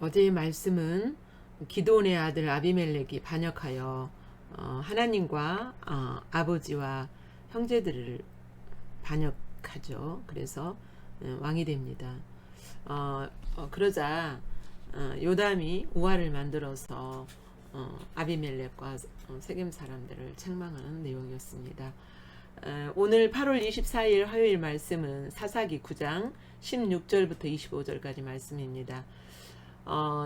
어제의 말씀은 기드온의 아들 아비멜렉이 반역하여 하나님과 아버지와 형제들을 반역하죠. 그래서 왕이 됩니다. 그러자 요담이 우화를 만들어서 아비멜렉과 세겜 사람들을 책망하는 내용이었습니다. 오늘 8월 24일 화요일 말씀은 사사기 9장 16절부터 25절까지 말씀입니다.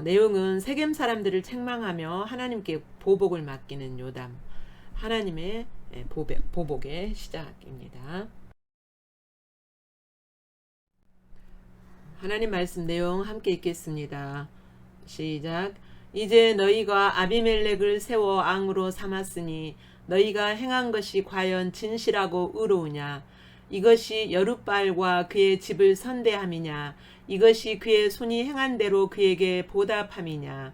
내용은 세겜 사람들을 책망하며 하나님께 보복을 맡기는 요담, 하나님의 보복의 시작입니다. 하나님 말씀 내용 함께 읽겠습니다. 시작. 이제 너희가 아비멜렉을 세워 왕으로 삼았으니 너희가 행한 것이 과연 진실하고 의로우냐? 이것이 여룻바알과 그의 집을 선대함이냐? 이것이 그의 손이 행한 대로 그에게 보답함이냐?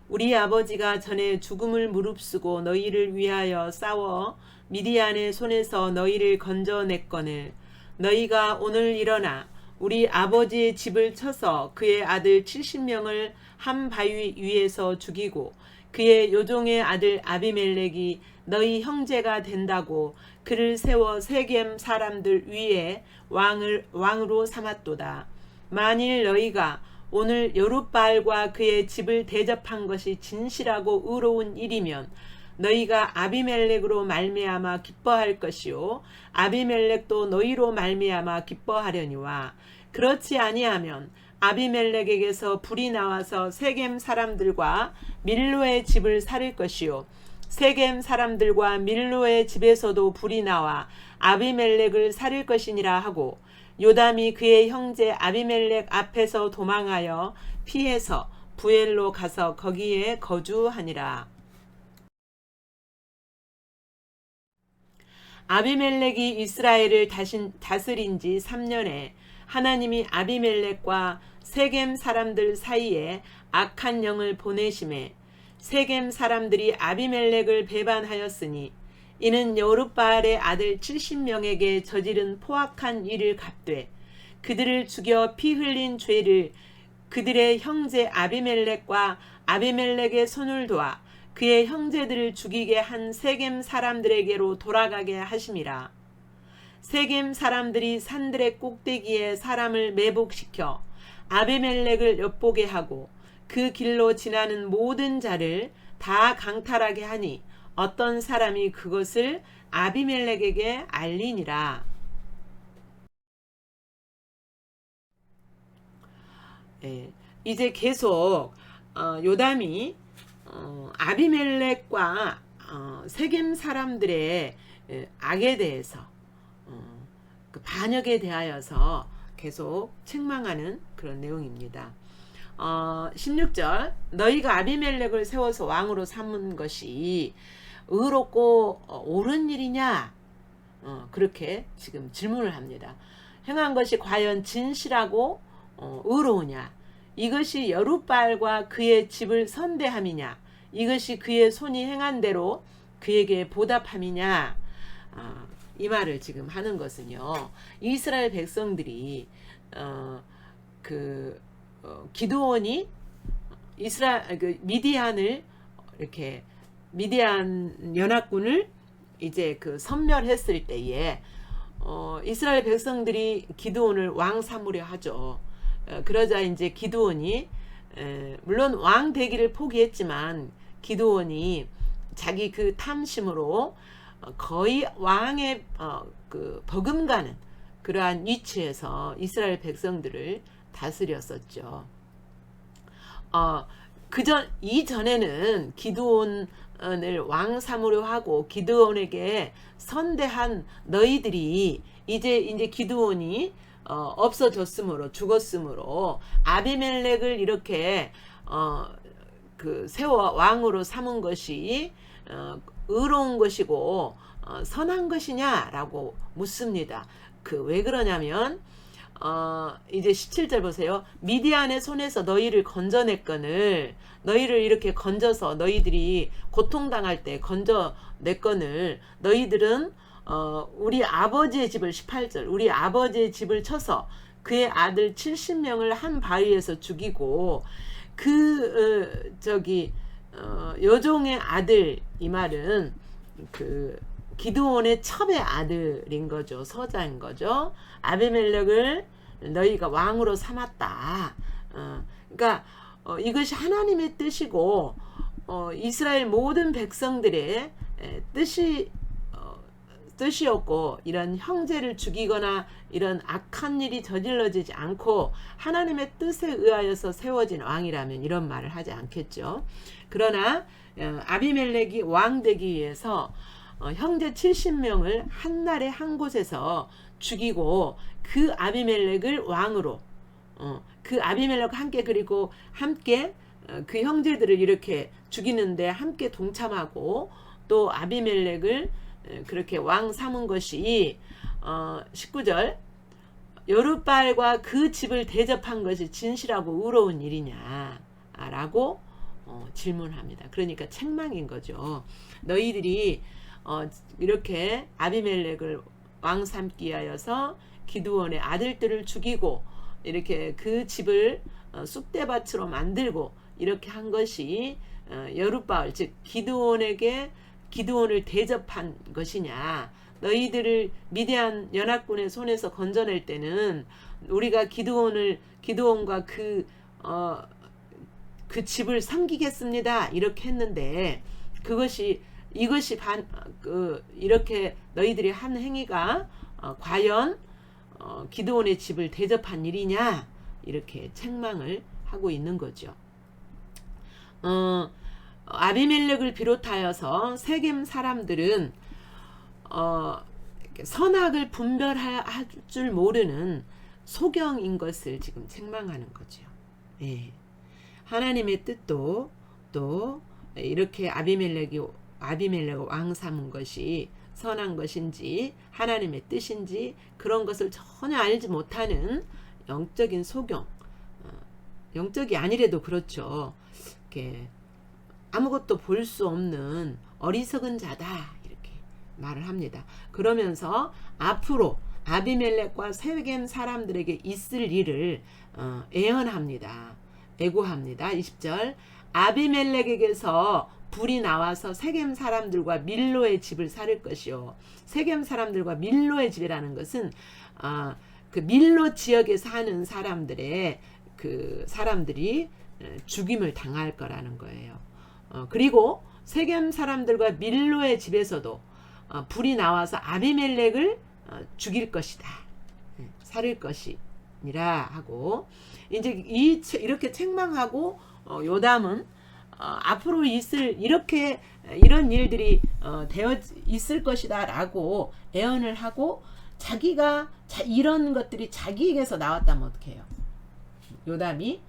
우리 아버지가 전에 죽음을 무릅쓰고 너희를 위하여 싸워 미디안의 손에서 너희를 건져냈거늘 너희가 오늘 일어나 우리 아버지의 집을 쳐서 그의 아들 70명을 한 바위 위에서 죽이고 그의 요종의 아들 아비멜렉이 너희 형제가 된다고 그를 세워 세겜 사람들 위에 왕으로 삼았도다. 만일 너희가 오늘 여룻바알과 그의 집을 대접한 것이 진실하고 의로운 일이면 너희가 아비멜렉으로 말미암아 기뻐할 것이요 아비멜렉도 너희로 말미암아 기뻐하려니와 그렇지 아니하면 아비멜렉에게서 불이 나와서 세겜 사람들과 밀로의 집을 살릴 것이요 세겜 사람들과 밀로의 집에서도 불이 나와 아비멜렉을 살릴 것이니라 하고 요담이 그의 형제 아비멜렉 앞에서 도망하여 피해서 부엘로 가서 거기에 거주하니라. 아비멜렉이 이스라엘을 다스린 지 3년에 하나님이 아비멜렉과 세겜 사람들 사이에 악한 영을 보내심에 세겜 사람들이 아비멜렉을 배반하였으니 이는 여룻바알의 아들 70명에게 저지른 포악한 일을 갚되 그들을 죽여 피 흘린 죄를 그들의 형제 아비멜렉과 아비멜렉의 손을 도와 그의 형제들을 죽이게 한 세겜 사람들에게로 돌아가게 하심이라. 세겜 사람들이 산들의 꼭대기에 사람을 매복시켜 아비멜렉을 엿보게 하고 그 길로 지나는 모든 자를 다 강탈하게 하니 어떤 사람이 그것을 아비멜렉에게 알리니라. 이제 계속 요담이 아비멜렉과 세겜 사람들의 악에 대해서 그 반역에 대하여서 계속 책망하는 그런 내용입니다. 16절 너희가 아비멜렉을 세워서 왕으로 삼은 것이 의롭고 옳은 일이냐? 그렇게 지금 질문을 합니다. 행한 것이 과연 진실하고 의로우냐? 이것이 여룻바알과 그의 집을 선대함이냐? 이것이 그의 손이 행한 대로 그에게 보답함이냐? 이 말을 지금 하는 것은요. 이스라엘 백성들이 기드온이 미디안을 이렇게 미디안 연합군을 이제 섬멸했을 때에 이스라엘 백성들이 기드온을 왕 삼으려 하죠. 그러자 이제 기드온이 물론 왕 되기를 포기했지만 기드온이 자기 그 탐심으로 거의 왕의 버금가는 그러한 위치에서 이스라엘 백성들을 다스렸었죠. 이전에는 기드온을 왕 삼으려 하고 기드온에게 선대한 너희들이 이제 기드온이 없어졌으므로 죽었으므로 아비멜렉을 이렇게 세워 왕으로 삼은 것이 의로운 것이고 선한 것이냐라고 묻습니다. 왜 그러냐면 이제 17절 보세요. 미디안의 손에서 너희를 건져냈거늘 너희를 이렇게 건져서 너희들이 고통당할 때 건져냈거늘 너희들은 우리 아버지의 집을 18절 우리 아버지의 집을 쳐서 그의 아들 70명을 한 바위에서 죽이고 여종의 아들, 이 말은 그 기드온의 첩의 아들인 거죠. 서자인 거죠. 아비멜렉을 너희가 왕으로 삼았다. 그러니까 이것이 하나님의 뜻이고 이스라엘 모든 백성들의 뜻이었고, 이런 형제를 죽이거나 이런 악한 일이 저질러지지 않고 하나님의 뜻에 의하여서 세워진 왕이라면 이런 말을 하지 않겠죠. 그러나 아비멜렉이 왕 되기 위해서 형제 70명을 한 날에 한 곳에서 죽이고, 그 아비멜렉을 왕으로 그 아비멜렉과 함께, 그리고 함께 그 형제들을 이렇게 죽이는데 함께 동참하고, 또 아비멜렉을 그렇게 왕 삼은 것이 19절 여룻바알과 그 집을 대접한 것이 진실하고 의로운 일이냐 라고 질문합니다. 그러니까 책망인 거죠. 너희들이 이렇게 아비멜렉을 왕 삼기 위하여서 기드온의 아들들을 죽이고 이렇게 그 집을 쑥대밭으로 만들고 이렇게 한 것이 여룻바알, 즉 기드온을 대접한 것이냐. 너희들을 미디안 연합군의 손에서 건져낼 때는 우리가 기드온과 그 집을 섬기겠습니다 이렇게 했는데, 이것이 이렇게 너희들이 한 행위가 과연 기드온의 집을 대접한 일이냐, 이렇게 책망을 하고 있는 거죠. 아비멜렉을 비롯하여서 세겜 사람들은 선악을 분별할 줄 모르는 소경인 것을 지금 책망하는 거죠. 예. 하나님의 뜻도 또 이렇게 아비멜렉을 왕 삼은 것이 선한 것인지 하나님의 뜻인지 그런 것을 전혀 알지 못하는 영적인 소경, 영적이 아니래도 그렇죠. 이렇게 아무것도 볼 수 없는 어리석은 자다 이렇게 말을 합니다. 그러면서 앞으로 아비멜렉과 세겜 사람들에게 있을 일을 예언합니다. 예고합니다. 20절 아비멜렉에게서 불이 나와서 세겜 사람들과 밀로의 집을 살릴 것이요. 세겜 사람들과 밀로의 집이라는 것은 그 밀로 지역에 사는 사람들이 죽임을 당할 거라는 거예요. 그리고 세겜 사람들과 밀로의 집에서도 불이 나와서 아비멜렉을 죽일 것이다. 살릴 것이니라 하고, 이제 이렇게 책망하고 요담은 앞으로 이런 일들이 되어 있을 것이다 라고 예언을 하고, 자기가 이런 것들이 자기에게서 나왔다면 어떡해요? 요담이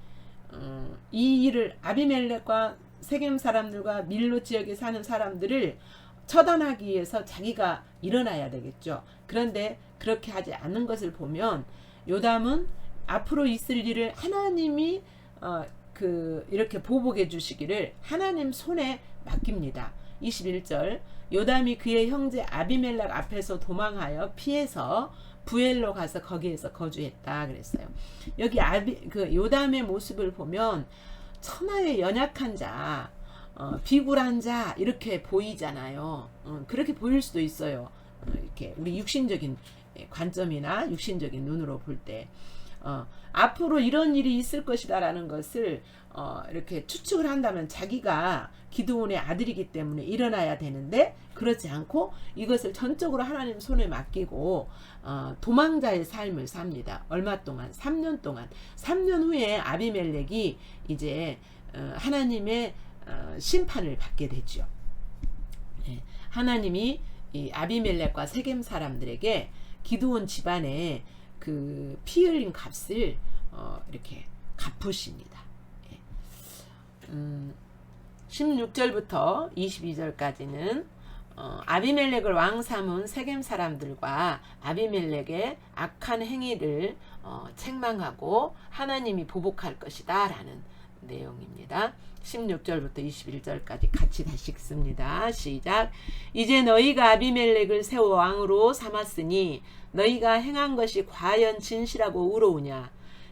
이 일을 아비멜렉과 세겜 사람들과 밀로 지역에 사는 사람들을 처단하기 위해서 자기가 일어나야 되겠죠. 그런데 그렇게 하지 않는 것을 보면 요담은 앞으로 있을 일을 하나님이 이렇게 보복해 주시기를 하나님 손에 맡깁니다. 21절 요담이 그의 형제 아비멜렉 앞에서 도망하여 피해서 부엘로 가서 거기에서 거주했다 그랬어요. 여기 요담의 모습을 보면 천하의 연약한 자, 비굴한 자 이렇게 보이잖아요. 그렇게 보일 수도 있어요. 이렇게 우리 육신적인 관점이나 육신적인 눈으로 볼 때 앞으로 이런 일이 있을 것이다라는 것을 이렇게 추측을 한다면 자기가 기드온의 아들이기 때문에 일어나야 되는데 그렇지 않고 이것을 전적으로 하나님 손에 맡기고 도망자의 삶을 삽니다. 얼마 동안? 3년 동안. 3년 후에 아비멜렉이 이제 하나님의 심판을 받게 되죠. 하나님이 이 아비멜렉과 세겜 사람들에게 기드온 집안에 그 피 흘린 값을 이렇게 갚으십니다. 16절부터 22절까지는 아비멜렉을 왕 삼은 세겜 사람들과 아비멜렉의 악한 행위를 책망하고 하나님이 보복할 것이다 라는 내용입니다. 16절부터 21절까지 같이 다시 읽습니다. 시작. 이제 너희가 아비멜렉을 세워 왕으로 삼았으니 너희가 행한 것이 과연 진실하고 의로우냐?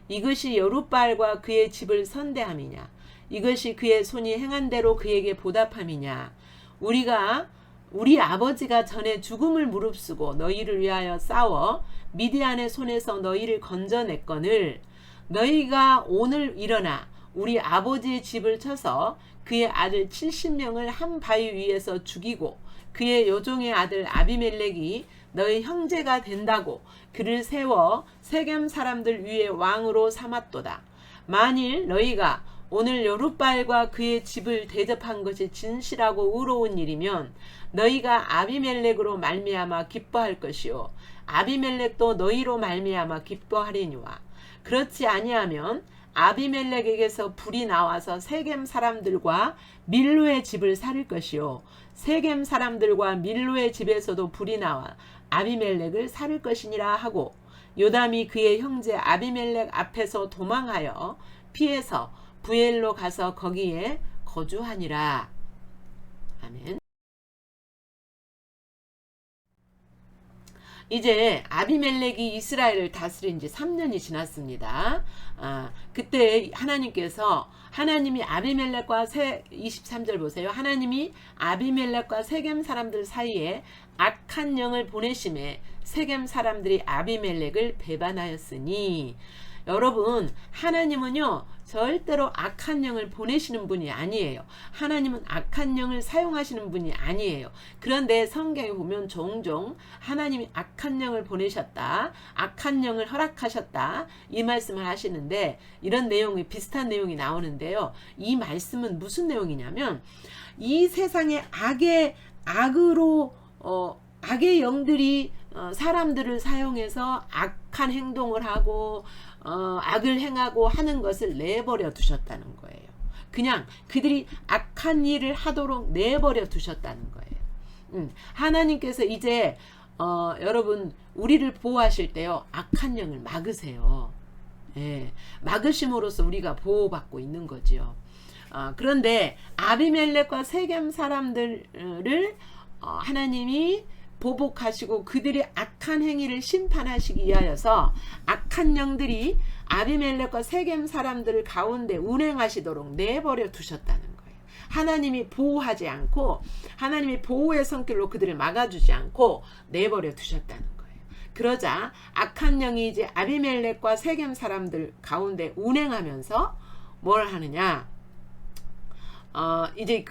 이것이 여룻바알과 그의 집을 선대함이냐? 이것이 그의 손이 행한 대로 그에게 보답함이냐. 우리 아버지가 전에 죽음을 무릅쓰고 너희를 위하여 싸워 미디안의 손에서 너희를 건져냈거늘 너희가 오늘 일어나 우리 아버지의 집을 쳐서 그의 아들 70명을 한 바위 위에서 죽이고 그의 여종의 아들 아비멜렉이 너희 형제가 된다고 그를 세워 세겜 사람들 위에 왕으로 삼았도다. 만일 너희가 오늘 여룻바알과 그의 집을 대접한 것이 진실하고 의로운 일이면 너희가 아비멜렉으로 말미암아 기뻐할 것이요 아비멜렉도 너희로 말미암아 기뻐하리니와 그렇지 아니하면 아비멜렉에게서 불이 나와서 세겜 사람들과 밀로의 집을 살릴 것이요 세겜 사람들과 밀로의 집에서도 불이 나와 아비멜렉을 살릴 것이니라 하고 요담이 그의 형제 아비멜렉 앞에서 도망하여 피해서 부엘로 가서 거기에 거주하니라. 아멘. 이제 아비멜렉이 이스라엘을 다스린 지 3년이 지났습니다. 그때 하나님이 아비멜렉과 23절 보세요. 하나님이 아비멜렉과 세겜 사람들 사이에 악한 영을 보내심에 세겜 사람들이 아비멜렉을 배반하였으니 여러분 하나님은요 절대로 악한 영을 보내시는 분이 아니에요. 하나님은 악한 영을 사용하시는 분이 아니에요. 그런데 성경에 보면 종종 하나님이 악한 영을 보내셨다, 악한 영을 허락하셨다 이 말씀을 하시는데 이런 내용이 비슷한 내용이 나오는데요. 이 말씀은 무슨 내용이냐면 이 세상에 악의 영들이 사람들을 사용해서 악한 행동을 하고 악을 행하고 하는 것을 내버려 두셨다는 거예요. 그냥 그들이 악한 일을 하도록 내버려 두셨다는 거예요. 하나님께서 이제 여러분 우리를 보호하실 때요 악한 영을 막으세요. 예, 막으심으로써 우리가 보호받고 있는 거지요. 그런데 아비멜렉과 세겜 사람들을 하나님이 보복하시고 그들의 악한 행위를 심판하시기 위하여서 악한 영들이 아비멜렉과 세겜 사람들 가운데 운행하시도록 내버려 두셨다는 거예요. 하나님이 보호하지 않고 하나님이 보호의 손길로 그들을 막아주지 않고 내버려 두셨다는 거예요. 그러자 악한 영이 이제 아비멜렉과 세겜 사람들 가운데 운행하면서 뭘 하느냐, 이제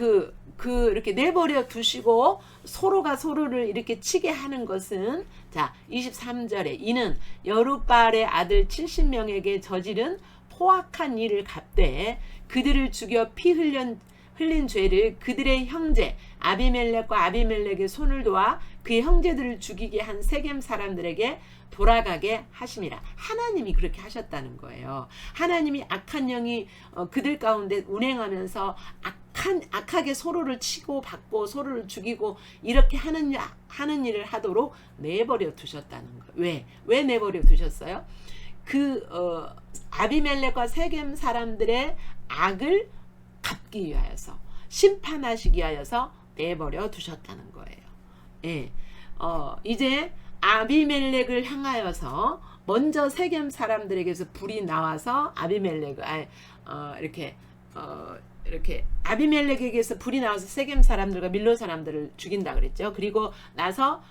이렇게 내버려 두시고 서로가 서로를 이렇게 치게 하는 것은 자 23절에 이는 여룻바알의 아들 70명에게 저지른 포악한 일을 갚되 그들을 죽여 피 흘린 죄를 그들의 형제 아비멜렉과 아비멜렉의 손을 도와 그의 형제들을 죽이게 한 세겜 사람들에게 돌아가게 하심이라. 하나님이 그렇게 하셨다는 거예요. 하나님이 악한 영이 그들 가운데 운행하면서 악하게 서로를 치고 받고 서로를 죽이고 이렇게 하는 일을 하도록 내버려 두셨다는 거예요. 왜 내버려 두셨어요? 아비멜렉과 세겜 사람들의 악을 갚기 위하여서 심판하시기 위하여서 내버려 두셨다는 거예요. 예. 이제 아비멜렉을 향하여서 먼저 세겜 사람들에게서 불이 나와서 이렇게 아비멜렉에게서 불이 나와서 세겜 사람들과 밀로 사람들을 죽인다 그랬죠. 그리고 나서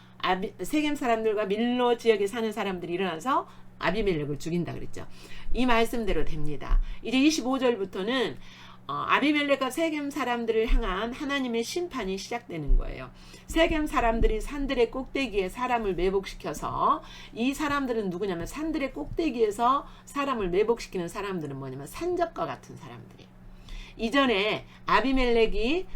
세겜 사람들과 밀로 지역에 사는 사람들이 일어나서 아비멜렉을 죽인다 그랬죠. 이 말씀대로 됩니다. 이제 25절부터는 아비멜렉과 세겜 사람들을 향한 하나님의 심판이 시작되는 거예요. 세겜 사람들이 산들의 꼭대기에 사람을 매복시켜서 이 사람들은 누구냐면 산들의 꼭대기에서 사람을 매복시키는 사람들은 뭐냐면 산적과 같은 사람들이에요. 이전에 아비멜렉이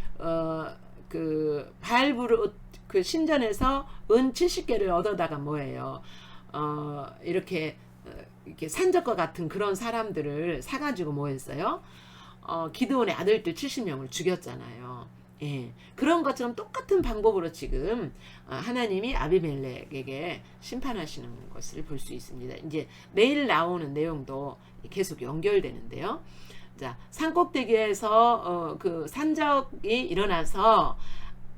바알브룻 신전에서 은 70개를 얻어다가 뭐예요? 이렇게 산적과 같은 그런 사람들을 사가지고 뭐 했어요? 기드온의 아들들 70명을 죽였잖아요. 예, 그런 것처럼 똑같은 방법으로 지금 하나님이 아비멜렉에게 심판하시는 것을 볼 수 있습니다. 이제 내일 나오는 내용도 계속 연결되는데요. 자, 산꼭대기에서 그 산적이 일어나서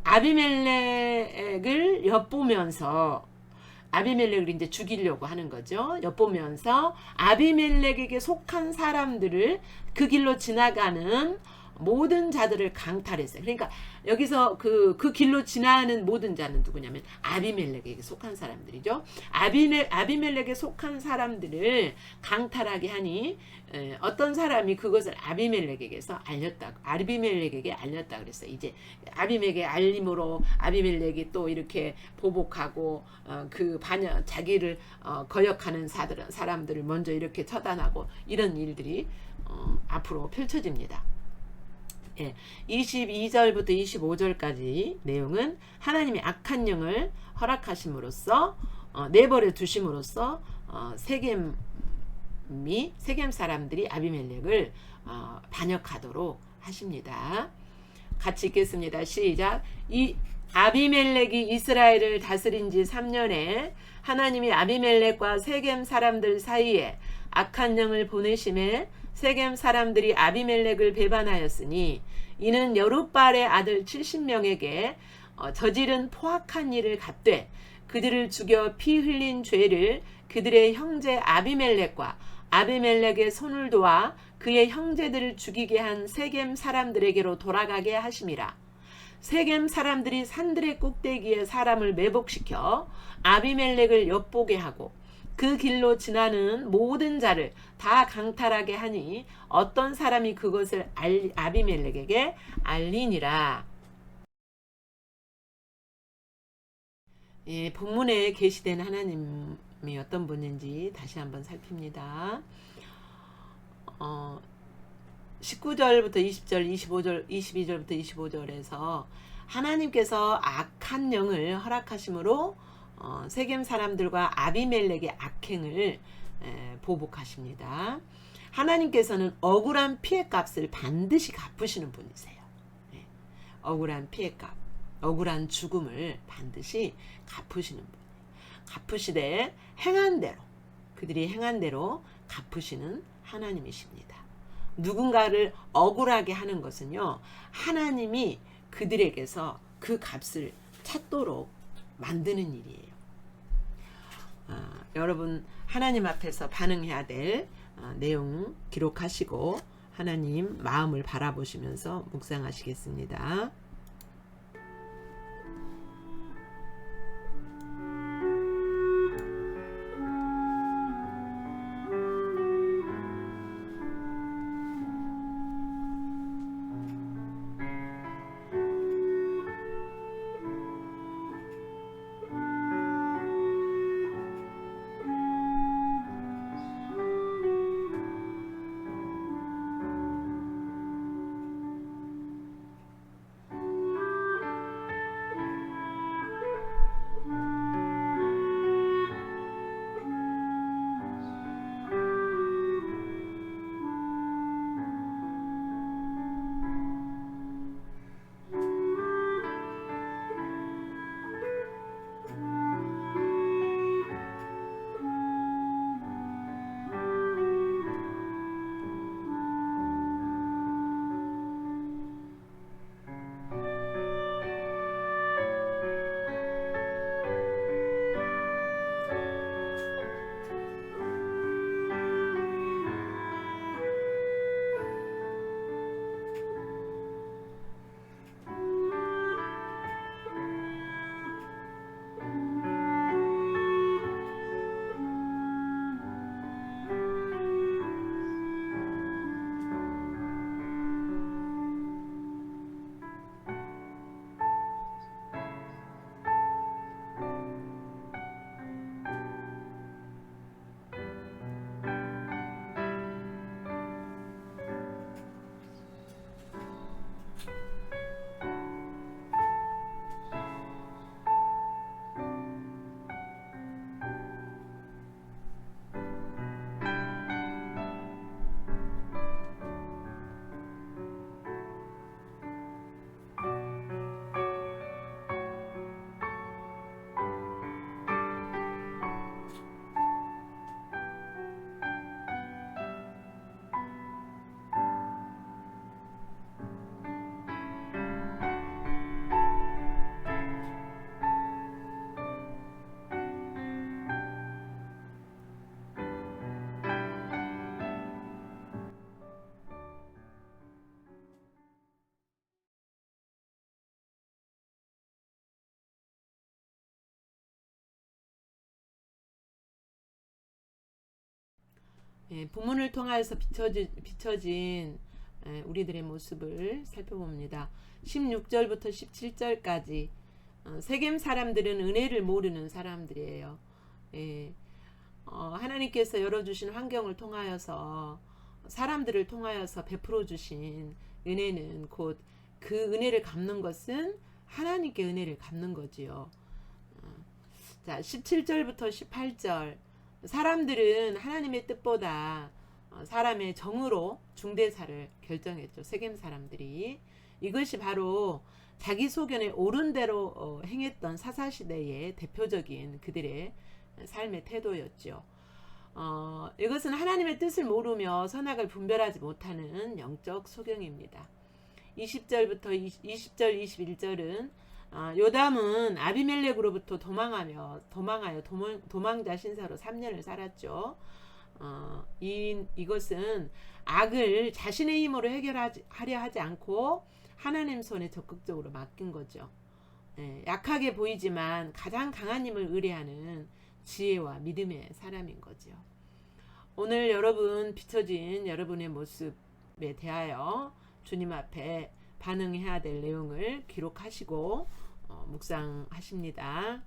아비멜렉을 엿보면서 아비멜렉을 이제 죽이려고 하는 거죠. 엿보면서 아비멜렉에게 속한 사람들을 그 길로 지나가는 모든 자들을 강탈했어요. 그러니까 여기서 그 길로 지나는 모든 자는 누구냐면 아비멜렉에게 속한 사람들이죠. 아비멜렉에 속한 사람들을 강탈하게 하니 어떤 사람이 그것을 아비멜렉에게서 아비멜렉에게 알렸다 그랬어요. 이제 아비멜렉의 알림으로 아비멜렉이 또 이렇게 보복하고 그 자기를 거역하는 사람들을 먼저 이렇게 처단하고 이런 일들이 앞으로 펼쳐집니다. 22절부터 25절까지 내용은 하나님이 악한 영을 허락하심으로써 내버려 두심으로써 세겜 사람들이 아비멜렉을 반역하도록 하십니다. 같이 읽겠습니다. 시작. 이 아비멜렉이 이스라엘을 다스린 지 3년에 하나님이 아비멜렉과 세겜 사람들 사이에 악한 영을 보내심에 세겜 사람들이 아비멜렉을 배반하였으니 이는 여룻발의 아들 70명에게 저지른 포악한 일을 갚되 그들을 죽여 피 흘린 죄를 그들의 형제 아비멜렉과 아비멜렉의 손을 도와 그의 형제들을 죽이게 한 세겜 사람들에게로 돌아가게 하심이라. 세겜 사람들이 산들의 꼭대기에 사람을 매복시켜 아비멜렉을 엿보게 하고 그 길로 지나는 모든 자를 다 강탈하게 하니 어떤 사람이 그것을 아비멜렉에게 알리니라. 본문에 계시된 하나님이 어떤 분인지 다시 한번 살핍니다. 19절부터 20절, 25절, 22절부터 25절에서 하나님께서 악한 영을 허락하심으로 세겜 사람들과 아비멜렉의 악행을 보복하십니다. 하나님께서는 억울한 피해값을 반드시 갚으시는 분이세요. 억울한 피해값, 억울한 죽음을 반드시 갚으시는 분. 갚으시되 행한 대로, 그들이 행한 대로 갚으시는 하나님이십니다. 누군가를 억울하게 하는 것은요, 하나님이 그들에게서 그 값을 찾도록 만드는 일이에요. 여러분 하나님 앞에서 반응해야 될 내용 기록하시고 하나님 마음을 바라보시면서 묵상하시겠습니다. 부문을 통하여서 비춰진 우리들의 모습을 살펴봅니다. 16절부터 17절까지 세겜 사람들은 은혜를 모르는 사람들이에요. 하나님께서 열어주신 환경을 통하여서 사람들을 통하여서 베풀어 주신 은혜는 곧 그 은혜를 갚는 것은 하나님께 은혜를 갚는 거지요. 자, 17절부터 18절 사람들은 하나님의 뜻보다 사람의 정으로 중대사를 결정했죠. 세겜 사람들이. 이것이 바로 자기 소견에 옳은 대로 행했던 사사시대의 대표적인 그들의 삶의 태도였죠. 이것은 하나님의 뜻을 모르며 선악을 분별하지 못하는 영적 소경입니다. 20절, 21절은 요담은 아비멜렉으로부터 도망하여 도망자 신사로 3년을 살았죠. 이것은 악을 자신의 힘으로 해결하려 하지 않고 하나님 손에 적극적으로 맡긴 거죠. 약하게 보이지만 가장 강한 힘을 의뢰하는 지혜와 믿음의 사람인 거죠. 오늘 여러분 비춰진 여러분의 모습에 대하여 주님 앞에 반응해야 될 내용을 기록하시고 묵상하십니다.